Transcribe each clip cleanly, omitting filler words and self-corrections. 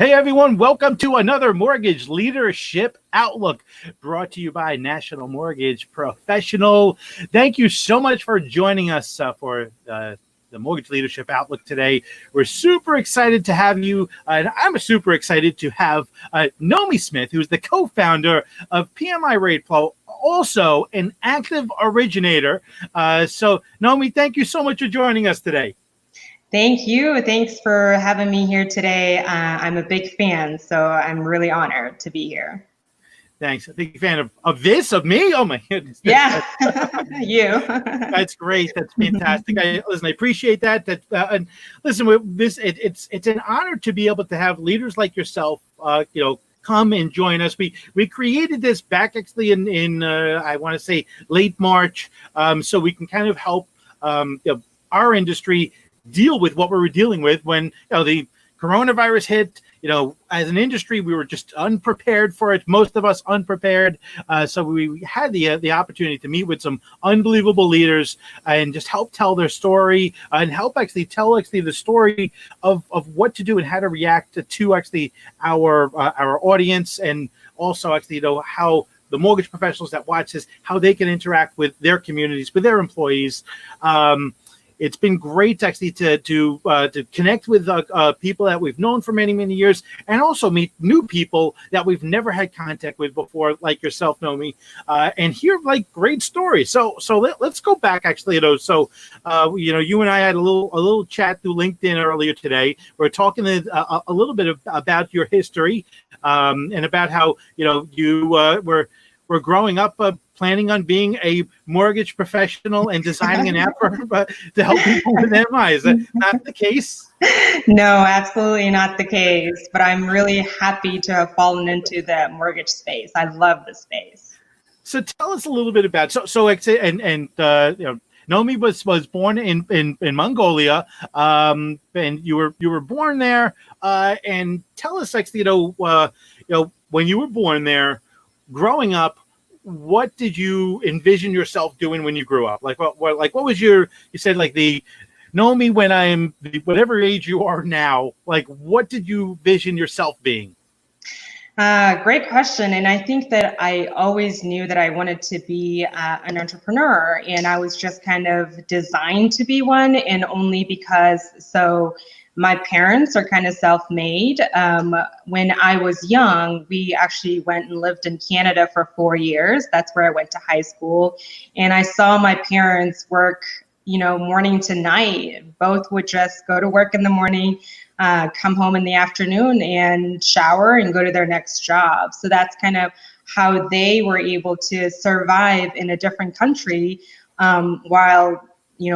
Hey everyone, welcome to another Mortgage Leadership Outlook brought to you by National Mortgage Professional. Thank you so much for joining us for the Mortgage Leadership Outlook today. We're super excited to have you, and I'm super excited to have Nomi Smith, who's the co-founder of PMI Ray Pro, also an active originator. So Nomi, thank you so much for joining us today. Thank you. Thanks for having me here today. I'm a big fan, so I'm really honored to be here. Thanks. A big fan of this, of me? Oh my goodness. Yeah, you. That's great. That's fantastic. I appreciate that. And listen, it's an honor to be able to have leaders like yourself, come and join us. We created this back actually in I want to say late March, so we can kind of help our industry deal with what we were dealing with when the coronavirus hit. As an industry, we were just unprepared for it. Most of us unprepared. So we had the opportunity to meet with some unbelievable leaders and just help tell their story and help actually tell the story of what to do and how to react to actually our audience, and also actually how the mortgage professionals that watch this, how they can interact with their communities, with their employees. It's been great actually to connect with people that we've known for many, many years, and also meet new people that we've never had contact with before, like yourself, Nomi, and hear great stories. So let's go back actually. So you and I had a little chat through LinkedIn earlier today. We're talking a little bit about your history and about how you were growing up. Planning on being a mortgage professional and designing an app to help people with MI. Is that not the case? No, absolutely not the case. But I'm really happy to have fallen into the mortgage space. I love the space. So tell us a little bit about Nomi was born in Mongolia, and you were born there. And tell us actually, when you were born there, growing up, what did you envision yourself doing when you grew up? What was you said the Nomi when I'm whatever age you are now, what did you vision yourself being? Great question. And I think that I always knew that I wanted to be an entrepreneur, and I was just kind of designed to be one, and only because my parents are kind of self-made. When I was young, we actually went and lived in Canada for 4 years. That's where I went to high school. And I saw my parents work, morning to night. Both would just go to work in the morning, come home in the afternoon and shower and go to their next job. So that's kind of how they were able to survive in a different country while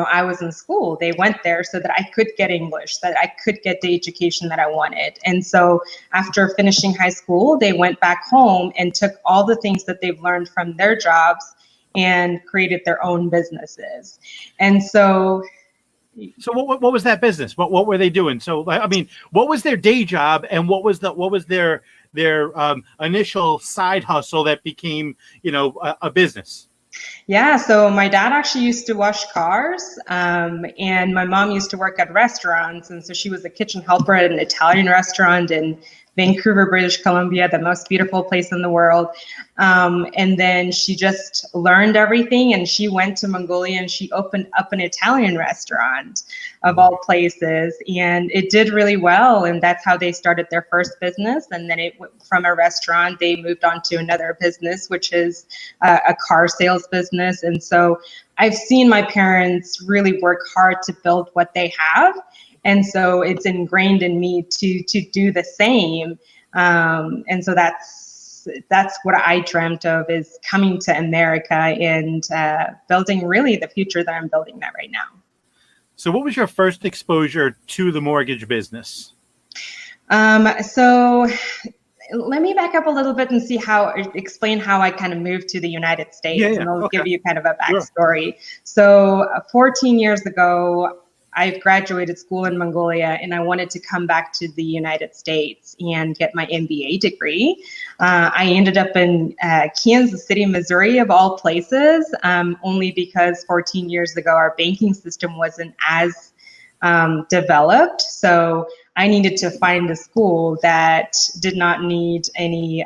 I was in school. They went there so that I could get English, that I could get the education that I wanted. And so after finishing high school, they went back home and took all the things that they've learned from their jobs and created their own businesses. And so what was that business? What were they doing? So I mean, what was their day job, and what was their initial side hustle that became a business? Yeah, so my dad actually used to wash cars, and my mom used to work at restaurants, and so she was a kitchen helper at an Italian restaurant in Vancouver, British Columbia, the most beautiful place in the world. And then she just learned everything, and she went to Mongolia and she opened up an Italian restaurant of all places, and it did really well. And that's how they started their first business. And then from a restaurant, they moved on to another business, which is a car sales business. And so I've seen my parents really work hard to build what they have. And so it's ingrained in me to do the same. And so that's what I dreamt of, is coming to America and building really the future that I'm building that right now. So what was your first exposure to the mortgage business? So let me back up a little bit and explain how I kind of moved to the United States. Yeah. And I'll give you kind of a backstory. Sure. So 14 years ago, I graduated school in Mongolia, and I wanted to come back to the United States and get my MBA degree. I ended up in Kansas City, Missouri, of all places, only because 14 years ago, our banking system wasn't as developed. So I needed to find a school that did not need any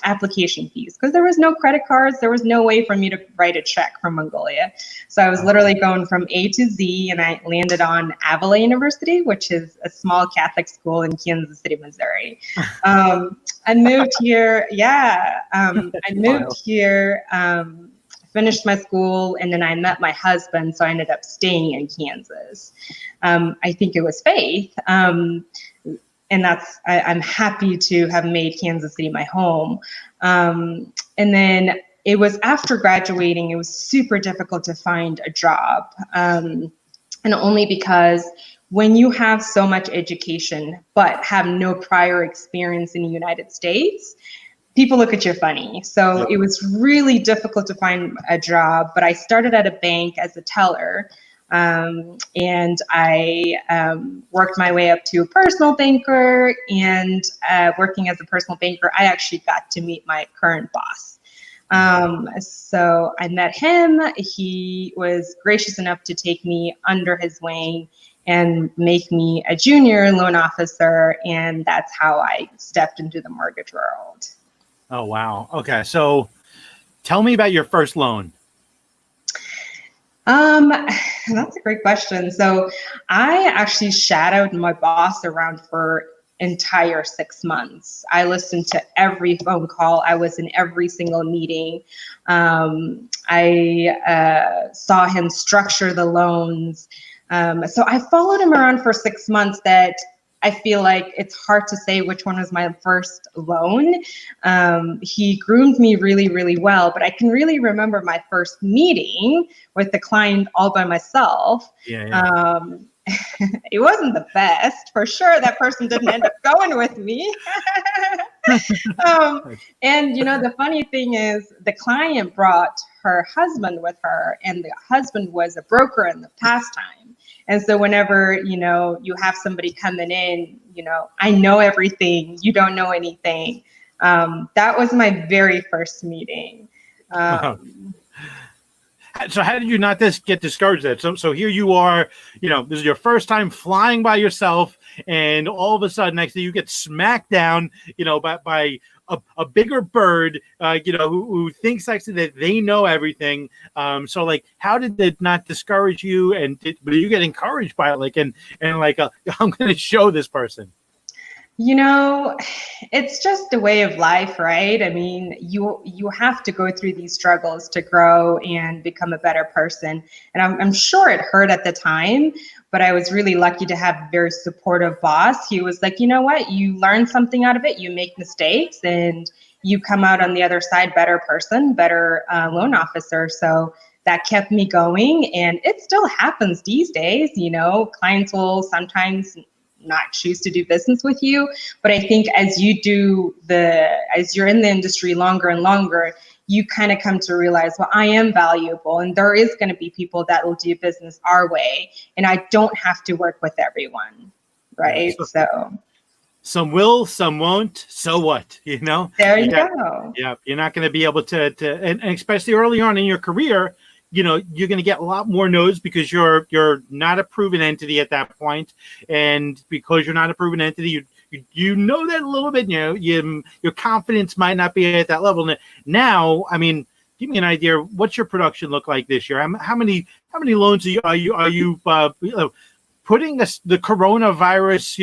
application fees, because there was no credit cards. There was no way for me to write a check from Mongolia. So I was literally going from A to Z, and I landed on Avila University, which is a small Catholic school in Kansas City, Missouri. I moved here. Yeah, I moved here. Finished my school, and then I met my husband, so I ended up staying in Kansas. I think it was faith, and I'm happy to have made Kansas City my home. And then it was after graduating, it was super difficult to find a job, and only because when you have so much education but have no prior experience in the United States, people look at you funny. So it was really difficult to find a job, but I started at a bank as a teller, and I worked my way up to a personal banker, and working as a personal banker, I actually got to meet my current boss. So I met him. He was gracious enough to take me under his wing and make me a junior loan officer, and that's how I stepped into the mortgage world. Oh, wow. Okay. So tell me about your first loan. That's a great question. So I actually shadowed my boss around for entire 6 months. I listened to every phone call. I was in every single meeting. I saw him structure the loans. So I followed him around for 6 months. That I feel like it's hard to say which one was my first loan. He groomed me really, really well, but I can really remember my first meeting with the client all by myself. It wasn't the best, for sure. That person didn't end up going with me. And the funny thing is, the client brought her husband with her, and the husband was a broker in the pastime. And so whenever, you have somebody coming in, I know everything, you don't know anything. That was my very first meeting. So how did you not get discouraged at? So here you are, this is your first time flying by yourself, and all of a sudden, next thing you get smacked down, by a bigger bird, who thinks actually that they know everything. So like, how did it not discourage you? And did you get encouraged by it? I'm going to show this person. It's just a way of life, right? I mean, you have to go through these struggles to grow and become a better person. And I'm sure it hurt at the time, but I was really lucky to have a very supportive boss. He was like, you know what, you learn something out of it, you make mistakes, and you come out on the other side better person, better loan officer. So that kept me going, and it still happens these days. Clients will sometimes not choose to do business with you, but I think as you're in the industry longer and longer, you kind of come to realize, well, I am valuable, and there is going to be people that will do business our way, and I don't have to work with everyone, right? So some will, some won't. So what? There you go. Yeah, you're not going to be able to, and especially early on in your career, you're going to get a lot more no's because you're not a proven entity at that point, and because you're not a proven entity, you know that a little bit. Your confidence might not be at that level now. I mean, give me an idea. What's your production look like this year? How many loans are you putting the coronavirus,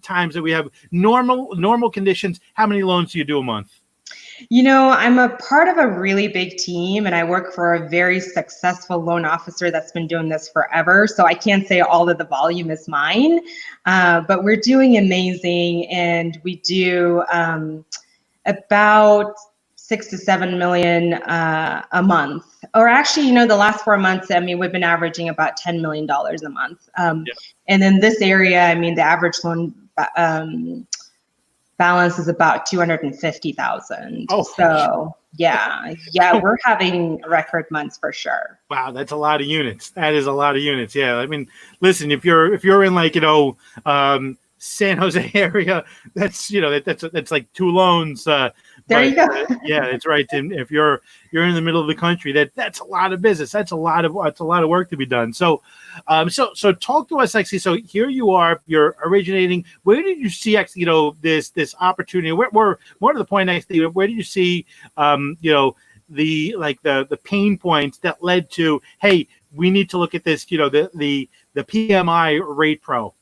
times that we have normal conditions? How many loans do you do a month? I'm a part of a really big team, and I work for a very successful loan officer that's been doing this forever. So I can't say all of the volume is mine, but we're doing amazing, and we do about 6 to 7 million a month. Or actually, the last 4 months, we've been averaging about $10 million a month. And in this area, the average loan balance is about 250,000. Oh, so yeah, we're having record months for sure. Wow, that's a lot of units. That is a lot of units. Yeah, I mean, listen, if you're in San Jose area, that's that's like 2 loans. There you go. Yeah, it's right. And if you're in the middle of the country, that's a lot of business. That's a lot of work to be done. So, so talk to us actually. So here you are. You're originating. Where did you see actually, this opportunity? Where more to the point actually? Where did you see, the pain points that led to, hey, we need to look at this. The PMI Ray Pro.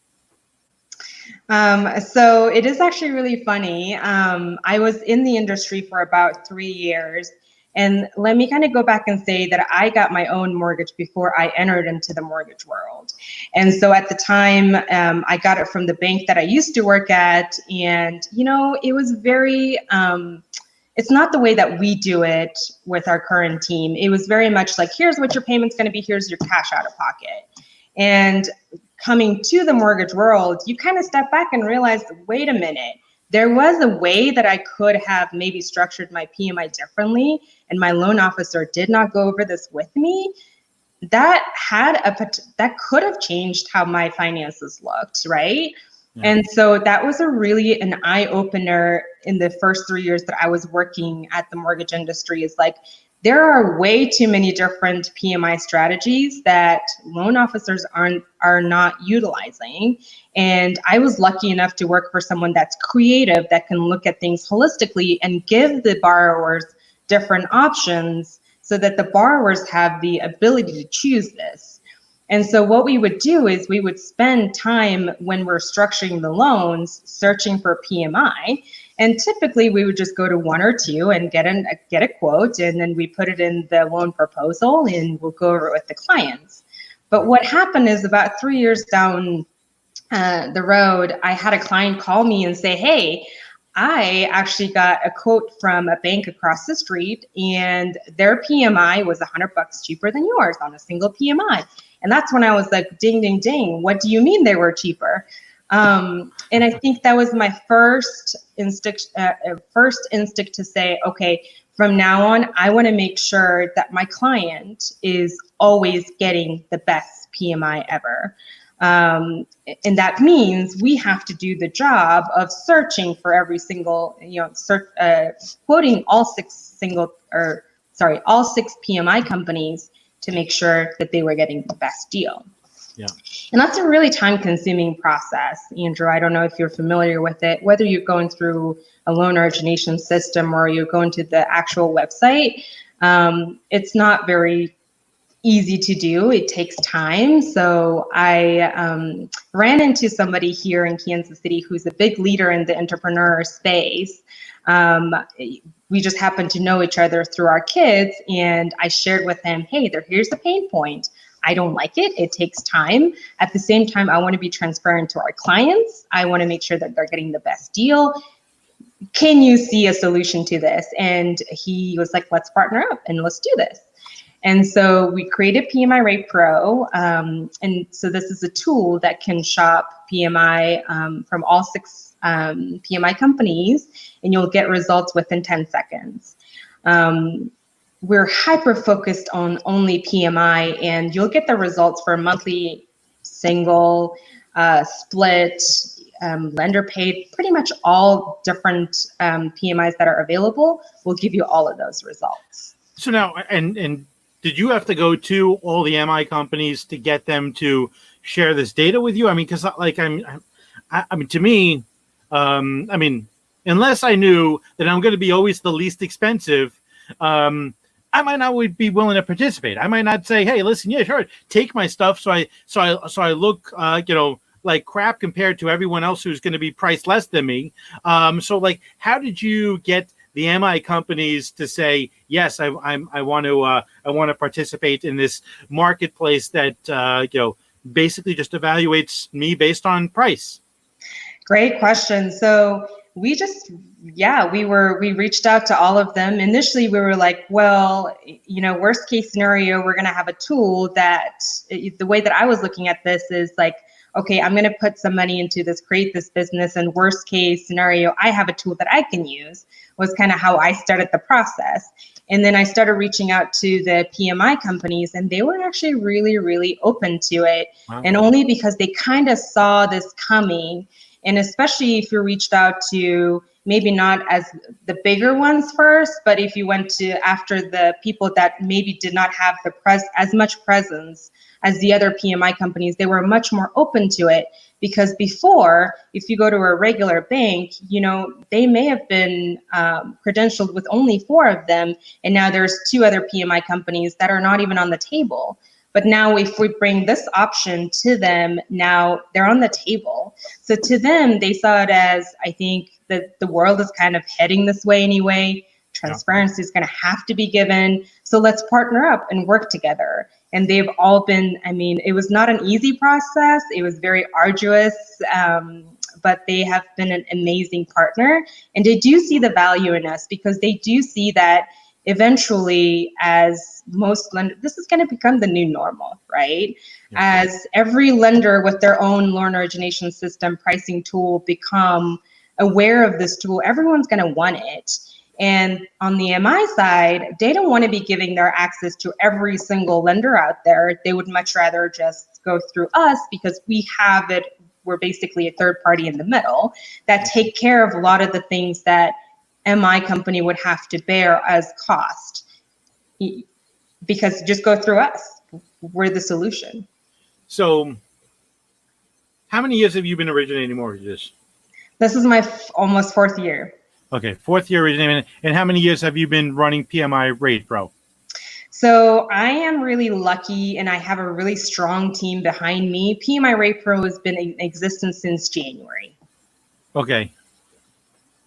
So it is actually really funny. I was in the industry for about 3 years, and let me kind of go back and say that I got my own mortgage before I entered into the mortgage world. And so at the time, I got it from the bank that I used to work at, and it was very, it's not the way that we do it with our current team. It was very much like, here's what your payment's going to be, here's your cash out of pocket. And coming to the mortgage world, you kind of step back and realize, wait a minute, there was a way that I could have maybe structured my PMI differently, and my loan officer did not go over this with me. That could have changed how my finances looked, right? Yeah. And so that was an eye-opener in the first 3 years that I was working at the mortgage industry. Is like, there are way too many different PMI strategies that loan officers are not utilizing. And I was lucky enough to work for someone that's creative, that can look at things holistically and give the borrowers different options so that the borrowers have the ability to choose this. And so what we would do is we would spend time when we're structuring the loans searching for PMI. And typically we would just go to one or two and get a quote, and then we put it in the loan proposal and we'll go over it with the clients. But what happened is, about 3 years down the road, I had a client call me and say, hey, I actually got a quote from a bank across the street, and their PMI was $100 cheaper than yours on a single PMI. And that's when I was like, ding, ding, ding. What do you mean they were cheaper? And I think that was my first instinct to say, okay, from now on, I want to make sure that my client is always getting the best PMI ever. And that means we have to do the job of searching for every single, quoting all six PMI companies to make sure that they were getting the best deal. Yeah. And that's a really time-consuming process, Andrew. I don't know if you're familiar with it, whether you're going through a loan origination system or you're going to the actual website. It's not very easy to do. It takes time. So I ran into somebody here in Kansas City who's a big leader in the entrepreneur space. We just happened to know each other through our kids, and I shared with him, hey, here's the pain point. I don't like it. It takes time. At the same time, I want to be transparent to our clients. I want to make sure that they're getting the best deal. Can you see a solution to this? And he was like, let's partner up and let's do this. And so we created PMI Ray Pro. And so this is a tool that can shop PMI from all 6 PMI companies, and you'll get results within 10 seconds. We're hyper-focused on only PMI, and you'll get the results for monthly, single, split, lender paid, pretty much all different PMIs that are available. We'll give you all of those results. So now, and did you have to go to all the MI companies to get them to share this data with you? I mean, because to me, unless I knew that I'm going to be always the least expensive, I might not be willing to participate. I might not say, hey, listen, yeah, sure, take my stuff. So I look, like crap compared to everyone else who's going to be priced less than me. So like, how did you get the MI companies to say, yes, I want to participate in this marketplace that, basically just evaluates me based on price? Great question. So we reached out to all of them. Initially, we were like, well, worst case scenario, we're going to have a tool that, the way that I was looking at this is like, okay, I'm going to put some money into this, create this business, and worst case scenario, I have a tool that I can use, was kind of how I started the process. And then I started reaching out to the PMI companies, and they were actually really, really open to it. Wow. And only because they kind of saw this coming. And especially if you reached out to maybe not as the bigger ones first, but if you went to after the people that maybe did not have the as much presence as the other PMI companies, they were much more open to it. Because before, if you go to a regular bank, you know, they may have been credentialed with only 4 of them, and now there's 2 other PMI companies that are not even on the table. But now if we bring this option to them, now they're on the table. So to them, they saw it as, I think that the world is kind of heading this way anyway. Transparency is going to have to be given. So let's partner up and work together. And they've all been, I mean, it was not an easy process. It was very arduous, but they have been an amazing partner. And they do see the value in us because they do see that eventually, as most lenders, this is going to become the new normal, right? Yeah. As every lender with their own loan origination system pricing tool become aware of this tool, everyone's going to want it. And on the MI side, they don't want to be giving their access to every single lender out there. They would much rather just go through us because we have it. We're basically a third party in the middle that take care of a lot of the things that MI company would have to bear as cost, because just go through us. We're the solution. So how many years have you been originating mortgages? This is my almost 4th year. Okay, 4th year originating. And how many years have you been running PMI Ray Pro? So I am really lucky and I have a really strong team behind me. PMI Ray Pro has been in existence since January. Okay.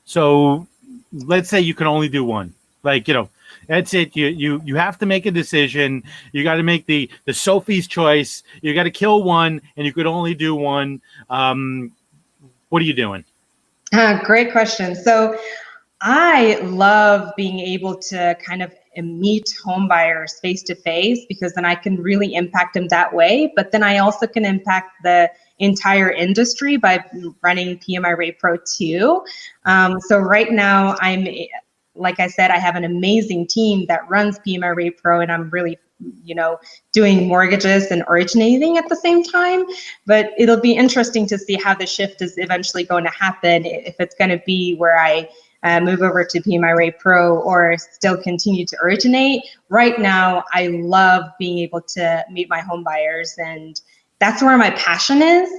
So let's say you can only do one. Like, you know, that's it. You have to make a decision. You got to make the Sophie's choice. You got to kill one and you could only do one. What are you doing? Great question. So I love being able to kind of meet home buyers face to face because then I can really impact them that way. But then I also can impact the entire industry by running PMI Ray Pro too. So right now like I said, I have an amazing team that runs PMI Ray Pro, and I'm really, you know, doing mortgages and originating at the same time. But it'll be interesting to see how the shift is eventually going to happen, if it's going to be where I move over to PMI Ray Pro or still continue to originate. Right now, I love being able to meet my home buyers, and that's where my passion is.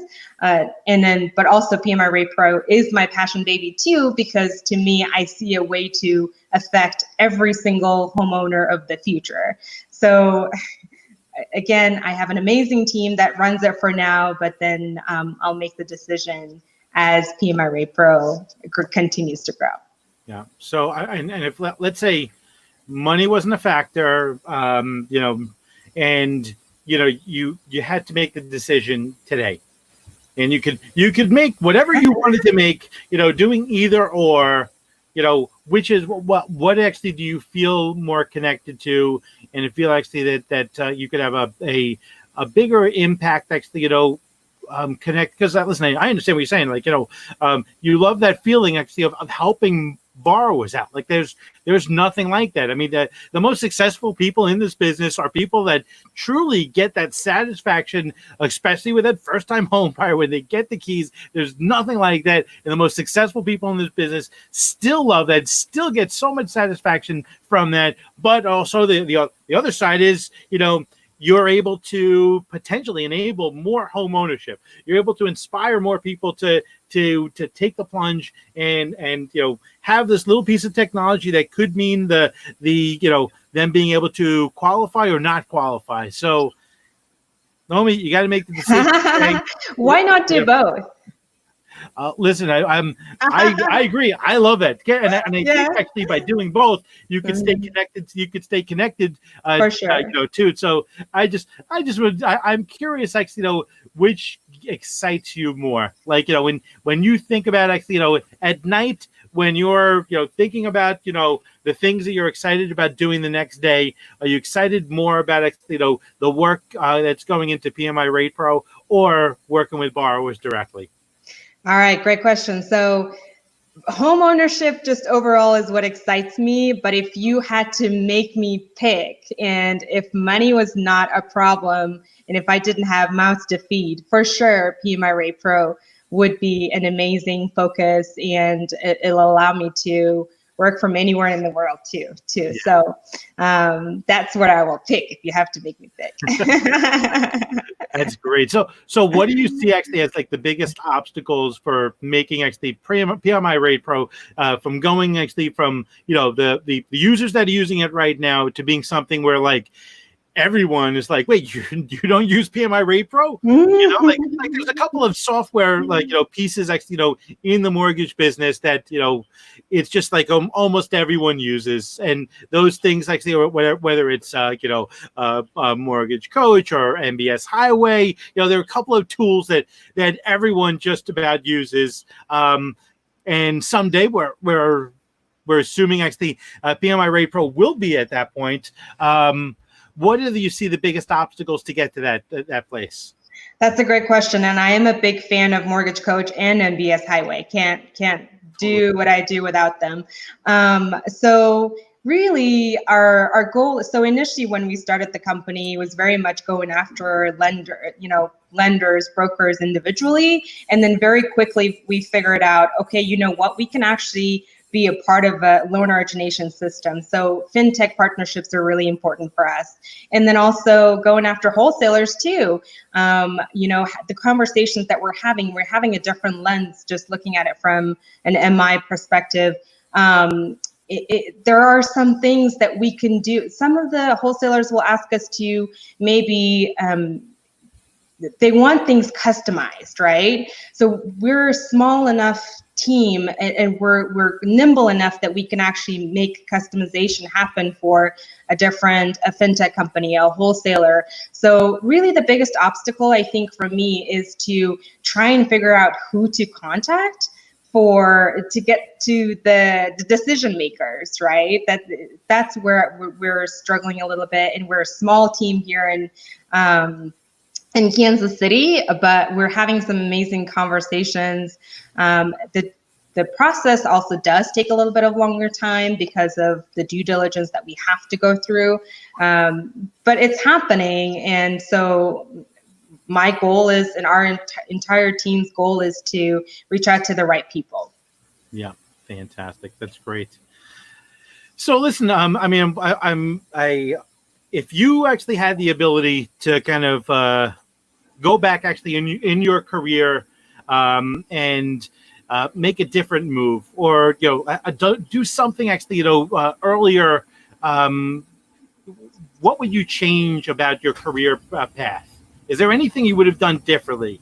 But also PMI Ray Pro is my passion baby too, because to me, I see a way to affect every single homeowner of the future. So again, I have an amazing team that runs it for now, but then I'll make the decision as PMI Ray Pro continues to grow. Yeah. So, and if let's say money wasn't a factor, you know, and you know, you had to make the decision today, and you could make whatever you wanted to make, you know, doing either or, you know, which is what actually do you feel more connected to, and you feel actually that you could have a bigger impact actually, you know, connect, because listen, I understand what you're saying, like, you know, you love that feeling actually of helping borrowers out. Like there's nothing like that. I mean, the most successful people in this business are people that truly get that satisfaction, especially with that first time home buyer when they get the keys. There's nothing like that. And the most successful people in this business still love that, still get so much satisfaction from that. But also the other side is, you know, you're able to potentially enable more home ownership. You're able to inspire more people to take the plunge and you know, have this little piece of technology that could mean the you know, them being able to qualify or not qualify. So, Nomi, you got to make the decision. Why not do both? Listen, I agree. I love that, and I think actually by doing both, you could stay connected. You could stay connected, for sure. You know, too. So I'm curious, actually, you know, which excites you more? Like, you know, when you think about actually, you know, at night when you're, you know, thinking about, you know, the things that you're excited about doing the next day, are you excited more about, you know, the work that's going into PMI Ray Pro or working with borrowers directly? All right, great question. So home ownership just overall is what excites me. But if you had to make me pick, and if money was not a problem, and if I didn't have mouths to feed, for sure, PMI Ray Pro would be an amazing focus, and it'll allow me to work from anywhere in the world too. Yeah. So that's what I will pick if you have to make me pick. That's great. So what do you see actually as like the biggest obstacles for making actually PMI Ray Pro from going actually from, the users that are using it right now to being something where like everyone is like, wait, you don't use PMI Ray Pro? Like there's a couple of software pieces actually in the mortgage business that it's just like almost everyone uses, and those things actually, whether it's Mortgage Coach or MBS Highway, there are a couple of tools that everyone just about uses, and someday we're assuming actually PMI Ray Pro will be at that point. What do you see the biggest obstacles to get to that place? That's a great question, and I am a big fan of Mortgage Coach and MBS Highway. Can't do what I do without them. So really, our goal. So initially, when we started the company, was very much going after lenders, brokers individually, and then very quickly we figured out, okay, you know what, we can actually be a part of a loan origination system. So fintech partnerships are really important for us. And then also going after wholesalers too. The conversations that we're having a different lens, just looking at it from an MI perspective. There are some things that we can do. Some of the wholesalers will ask us to maybe, they want things customized, right? So we're a small enough team, and we're nimble enough that we can actually make customization happen for a fintech company, a wholesaler. So really the biggest obstacle, I think, for me is to try and figure out who to contact to get to the decision makers, right? That's where we're struggling a little bit, and we're a small team here in Kansas City, but we're having some amazing conversations. The process also does take a little bit of longer time because of the due diligence that we have to go through, but it's happening. And so my goal is, and our entire team's goal is, to reach out to the right people. Yeah, fantastic. That's great. So listen, if you actually had the ability to kind of go back actually in your career and make a different move, or do something actually earlier, what would you change about your career path? Is there anything you would have done differently?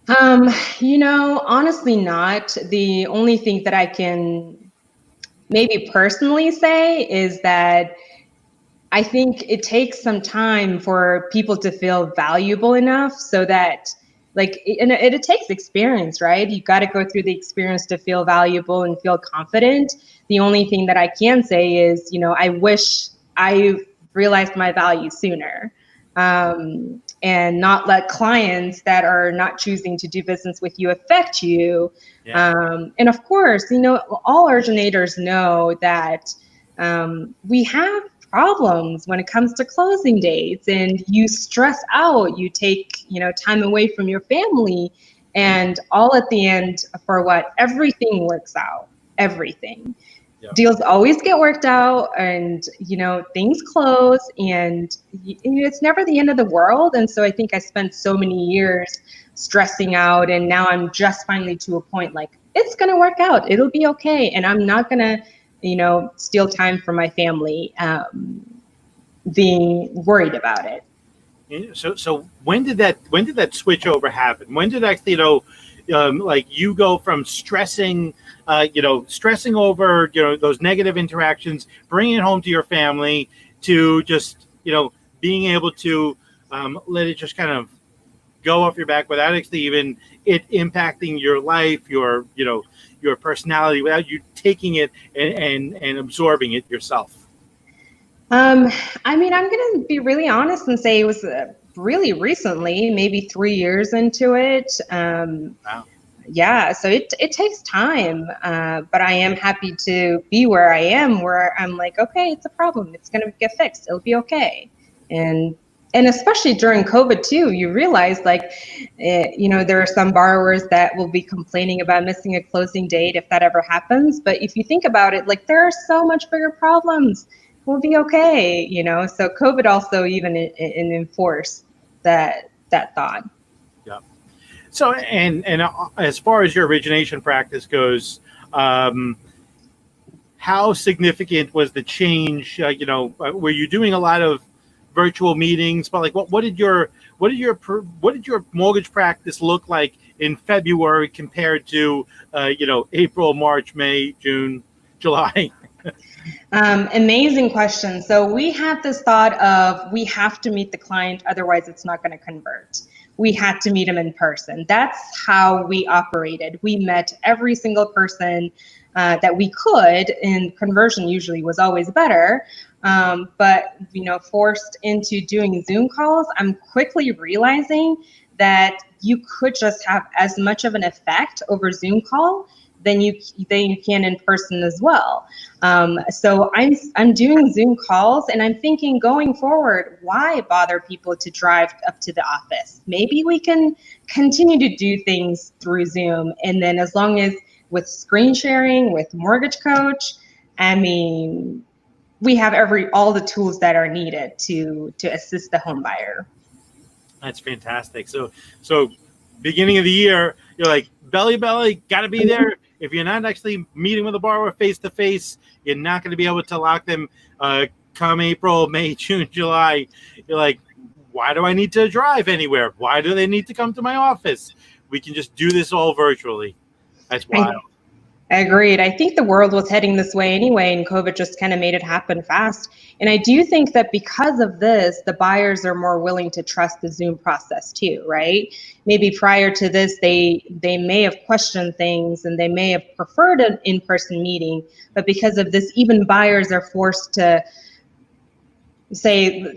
Honestly not. The only thing that I can maybe personally say is that I think it takes some time for people to feel valuable enough so that, it takes experience, right? You got to go through the experience to feel valuable and feel confident. The only thing that I can say is, I wish I realized my value sooner, and not let clients that are not choosing to do business with you affect you. Yeah. And of course, all originators know that we have problems when it comes to closing dates, and you stress out, you take time away from your family, and all at the end, for what? Everything works out. Everything. Yep. Deals always get worked out, and things close, and it's never the end of the world. And so I think I spent so many years stressing out, and now I'm just finally to a point like, it's gonna work out, it'll be okay, and I'm not gonna steal time from my family, being worried about it. So when did that switch over happen? When did actually you go from stressing over those negative interactions, bringing it home to your family, to just being able to let it just kind of go off your back without actually even it impacting your life, your personality, without you taking it and absorbing it yourself? I'm going to be really honest and say it was really recently, maybe 3 years into it. Wow. Yeah, so it takes time, but I am happy to be where I am, where I'm like, okay, it's a problem, it's going to get fixed, it'll be okay. And And especially during COVID too, you realize there are some borrowers that will be complaining about missing a closing date if that ever happens. But if you think about it, like there are so much bigger problems. We'll be okay, So COVID also even enforced that thought. Yeah. So, and as far as your origination practice goes, how significant was the change? Were you doing a lot of virtual meetings? But like, what did your mortgage practice look like in February compared to April, March, May, June, July? Amazing question. So we had this thought of we have to meet the client, otherwise it's not going to convert. We had to meet them in person. That's how we operated. We met every single person that we could, and conversion usually was always better. But forced into doing Zoom calls, I'm quickly realizing that you could just have as much of an effect over Zoom call than you can in person as well. So I'm doing Zoom calls, and I'm thinking going forward, why bother people to drive up to the office? Maybe we can continue to do things through Zoom, and then as long as with screen sharing, with Mortgage Coach, we have all the tools that are needed to assist the home buyer. That's fantastic. So beginning of the year, you're like belly, got to be there. If you're not actually meeting with a borrower face to face, you're not going to be able to lock them come April, May, June, July. You're like, why do I need to drive anywhere? Why do they need to come to my office? We can just do this all virtually. That's wild. Agreed. I think the world was heading this way anyway, and COVID just kind of made it happen fast. And I do think that because of this, the buyers are more willing to trust the Zoom process too, right? Maybe prior to this, they may have questioned things and they may have preferred an in-person meeting, but because of this, even buyers are forced to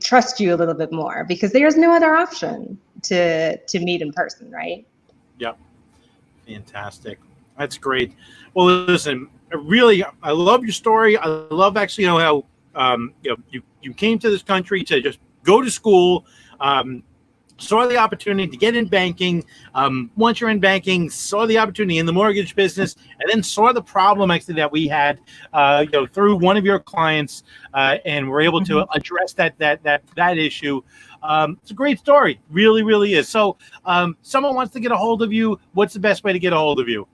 trust you a little bit more because there's no other option to meet in person, right? Yep. Fantastic. That's great. Well, listen, I love your story. I love actually, how you came to this country to just go to school, saw the opportunity to get in banking. Once you're in banking, saw the opportunity in the mortgage business, and then saw the problem actually that we had, through one of your clients, and were able to address that issue. It's a great story, really, really is. So, someone wants to get a hold of you. What's the best way to get a hold of you?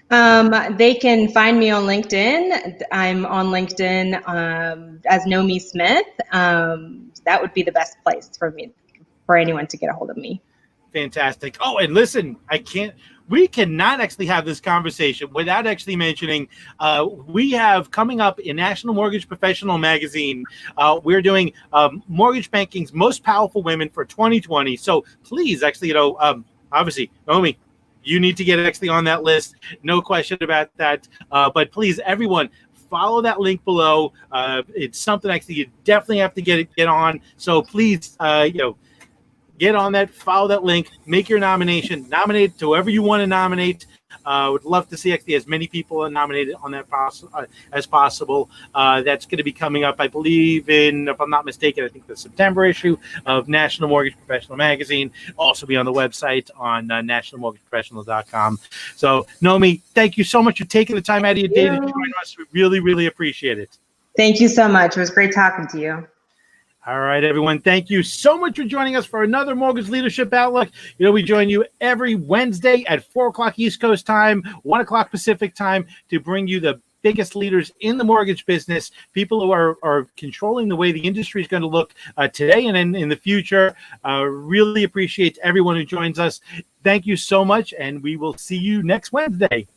They can find me on LinkedIn. I'm on LinkedIn as Nomi Smith. That would be the best place for anyone to get a hold of me. Fantastic. Oh, and listen, we cannot actually have this conversation without actually mentioning, we have coming up in National Mortgage Professional Magazine, we're doing Mortgage Banking's Most Powerful Women for 2020. So please, actually, obviously, Nomi, you need to get actually on that list. No question about that. But please, everyone, follow that link below. It's something actually you definitely have to get on. So please, get on that, follow that link, make your nomination, nominate to whoever you want to nominate. Would love to see actually as many people nominated on that as possible. That's going to be coming up, I believe, if I'm not mistaken, I think the September issue of National Mortgage Professional Magazine. Also be on the website on nationalmortgageprofessional.com. So, Nomi, thank you so much for taking the time out of your day to join us. We really, really appreciate it. Thank you so much. It was great talking to you. All right, everyone. Thank you so much for joining us for another Mortgage Leadership Outlook. We join you every Wednesday at 4 o'clock East Coast time, 1 o'clock Pacific time to bring you the biggest leaders in the mortgage business, people who are controlling the way the industry is going to look today and in the future. Really appreciate everyone who joins us. Thank you so much, and we will see you next Wednesday.